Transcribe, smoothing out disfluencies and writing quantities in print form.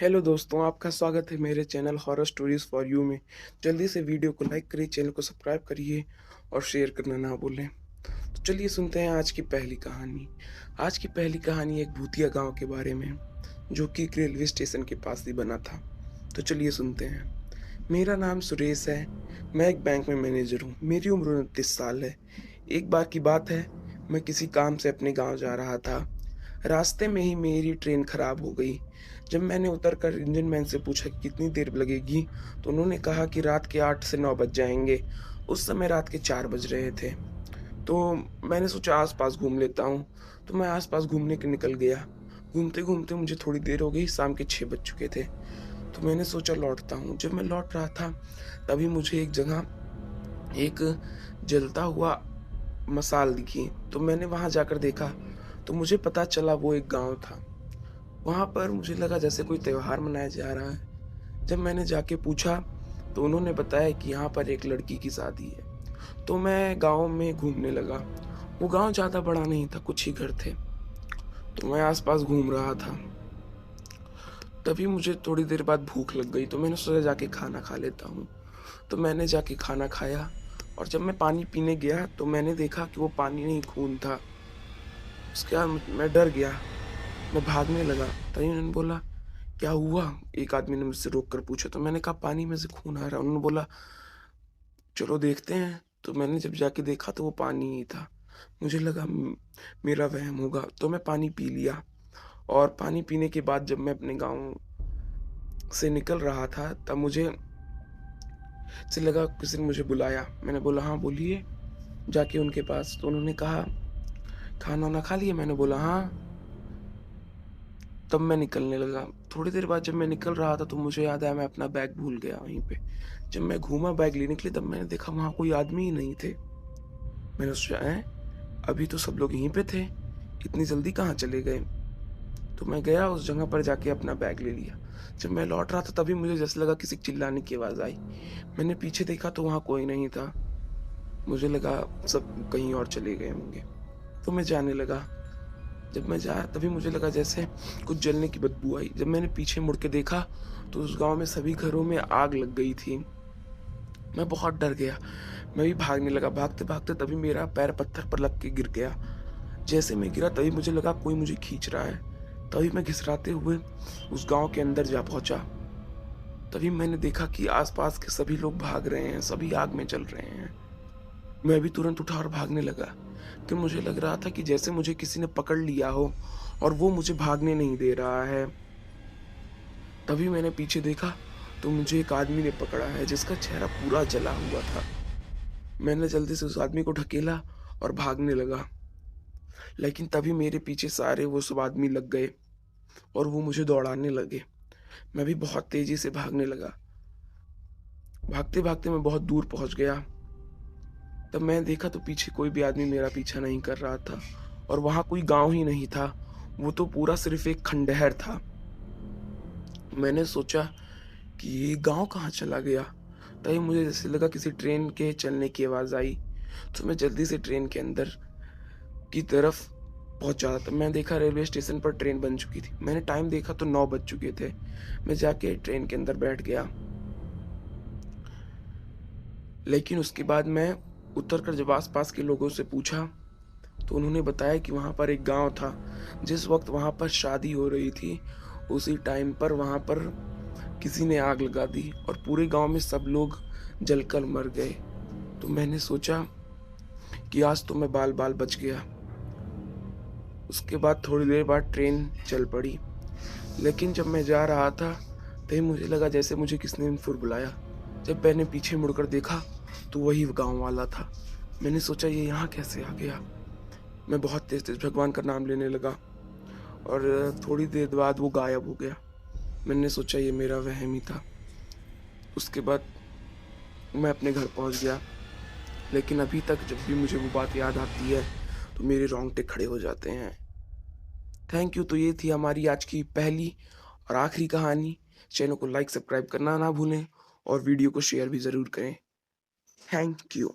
Hello दोस्तों, आपका स्वागत है मेरे channel horror stories for you में। जल्दी से वीडियो को लाइक करिए, चैनल को सब्सक्राइब करिए और शेयर करना ना भूलें। तो चलिए सुनते हैं आज की पहली कहानी। आज की पहली कहानी एक भूतिया गांव के बारे में है, जो कि एक रेलवे स्टेशन के पास ही बना था। तो चलिए सुनते हैं। मेरा नाम सुरेश है। मैं एक बैंक में मैनेजर हूँ। मेरी उम्र 29 साल है। एक बार की बात है, मैं किसी काम से अपने गांव जा रहा था। रास्ते में ही मेरी ट्रेन खराब हो गई। जब मैंने उतरकर इंजन मैन से पूछा कि कितनी देर लगेगी, तो उन्होंने कहा कि रात के 8 से 9 बज जाएंगे। उस समय रात के 4 बज रहे थे। तो मैंने सोचा आसपास घूम लेता हूँ। तो मैं आसपास घूमने के निकल गया। घूमते घूमते मुझे थोड़ी देर हो गई, शाम के 6 बज चुके थे। तो मैंने सोचा लौटता हूँ। जब मैं लौट रहा था, तभी मुझे एक जगह एक जलता हुआ मसाल दिखी। तो मैंने वहां जाकर देखा, तो मुझे पता चला वो एक गांव था। वहां पर मुझे लगा जैसे कोई त्योहार मनाया जा रहा है। जब मैंने जाके पूछा, तो उन्होंने बताया कि यहाँ पर एक लड़की की शादी है। तो मैं गांव में घूमने लगा। वो गांव ज्यादा बड़ा नहीं था, कुछ ही घर थे। तो मैं आसपास घूम रहा था। तभी मुझे थोड़ी देर बाद भूख लग गई, तो मैंने सोचा जाके खाना खा लेता हूँ। तो मैंने जाके खाना खाया। और जब मैं पानी पीने गया, तो मैंने देखा कि वो पानी नहीं, खून था। उसके बाद मैं डर गया। मैं भागने लगा। तभी उन्होंने बोला, क्या हुआ? एक आदमी ने मुझसे रोक कर पूछा। तो मैंने कहा, पानी में से खून आ रहा है। उन्होंने बोला, चलो देखते हैं। तो मैंने जब जाके देखा, तो वो पानी ही था। मुझे लगा मेरा वहम होगा, तो मैं पानी पी लिया। और पानी पीने के बाद जब मैं अपने गांव से निकल रहा था, तब मुझे से लगा किसी ने मुझे बुलाया। मैंने बोला, हाँ बोलिए। जाके उनके पास, तो उन्होंने कहा, खाना ना खा लिया? मैंने बोला, हाँ। तब मैं निकलने लगा। थोड़ी देर बाद जब मैं निकल रहा था, तो मुझे याद आया मैं अपना बैग भूल गया वहीं पे। जब मैं घूमा बैग लेने के लिए, तब मैंने देखा वहाँ कोई आदमी ही नहीं थे। मैंने सोचा, अभी तो सब लोग यहीं पे थे, इतनी जल्दी कहाँ चले गए? तो मैं गया उस जगह पर, जाके अपना बैग ले लिया। जब मैं लौट रहा था, तभी मुझे जैसे लगा किसी के चिल्लाने की आवाज़ आई। मैंने पीछे देखा, तो वहाँ कोई नहीं था। मुझे लगा सब कहीं और चले गए होंगे। तो मैं जाने लगा। जब मैं जा तभी मुझे लगा जैसे कुछ जलने की बदबू आई। जब मैंने पीछे मुड़ के देखा, तो उस गाँव में सभी घरों में आग लग गई थी। मैं बहुत डर गया। मैं भी भागने लगा। भागते-भागते तभी मेरा पैर पत्थर पर लग के गिर गया। जैसे मैं गिरा, तभी मुझे लगा कोई मुझे खींच रहा है। तभी मैं घिसराते हुए उस गाँव के अंदर जा पहुँचा। तभी मैंने देखा कि आस-पास के सभी लोग भाग रहे हैं, सभी आग में जल रहे हैं। मैं भी तुरंत उठा और भागने लगा, कि मुझे लग रहा था कि जैसे मुझे किसी ने पकड़ लिया हो और वो मुझे भागने नहीं दे रहा है। तभी मैंने पीछे देखा, तो मुझे एक आदमी ने पकड़ा है, जिसका चेहरा पूरा जला हुआ था। मैंने जल्दी से उस आदमी को ढकेला और भागने लगा। लेकिन तभी मेरे पीछे सारे वो सब आदमी लग गए और वो मुझे दौड़ाने लगे। मैं भी बहुत तेजी से भागने लगा। भागते-भागते मैं बहुत दूर पहुँच गया। तब मैं देखा, तो पीछे कोई भी आदमी मेरा पीछा नहीं कर रहा था और वहाँ कोई गाँव ही नहीं था। वो तो पूरा सिर्फ़ एक खंडहर था। मैंने सोचा कि ये गाँव कहाँ चला गया? तभी मुझे जैसे लगा किसी ट्रेन के चलने की आवाज़ आई। तो मैं जल्दी से ट्रेन के अंदर की तरफ पहुँचा। तब मैं देखा रेलवे स्टेशन पर ट्रेन बन चुकी थी। मैंने टाइम देखा, तो 9 बज चुके थे। मैं जाके ट्रेन के अंदर बैठ गया। लेकिन उसके बाद मैं उतर कर जब आस-पास के लोगों से पूछा, तो उन्होंने बताया कि वहाँ पर एक गाँव था। जिस वक़्त वहाँ पर शादी हो रही थी, उसी टाइम पर वहाँ पर किसी ने आग लगा दी और पूरे गाँव में सब लोग जलकर मर गए। तो मैंने सोचा कि आज तो मैं बाल-बाल बच गया। उसके बाद थोड़ी देर बाद ट्रेन चल पड़ी। लेकिन जब मैं जा रहा था, तभी मुझे लगा जैसे मुझे किसी ने फिर बुलाया। जब मैंने पीछे मुड़कर देखा, तो वही गाँव वाला था। मैंने सोचा, ये यहाँ कैसे आ गया? मैं बहुत तेज़-तेज़ भगवान का नाम लेने लगा और थोड़ी देर बाद वो गायब हो गया। मैंने सोचा ये मेरा वहम ही था। उसके बाद मैं अपने घर पहुँच गया। लेकिन अभी तक जब भी मुझे वो बात याद आती है, तो मेरे रोंगटे खड़े हो जाते हैं। Thank you. तो ये थी हमारी आज की पहली और आखिरी कहानी। चैनल को लाइक, सब्सक्राइब करना ना भूलें और वीडियो को शेयर भी ज़रूर करें। Thank you.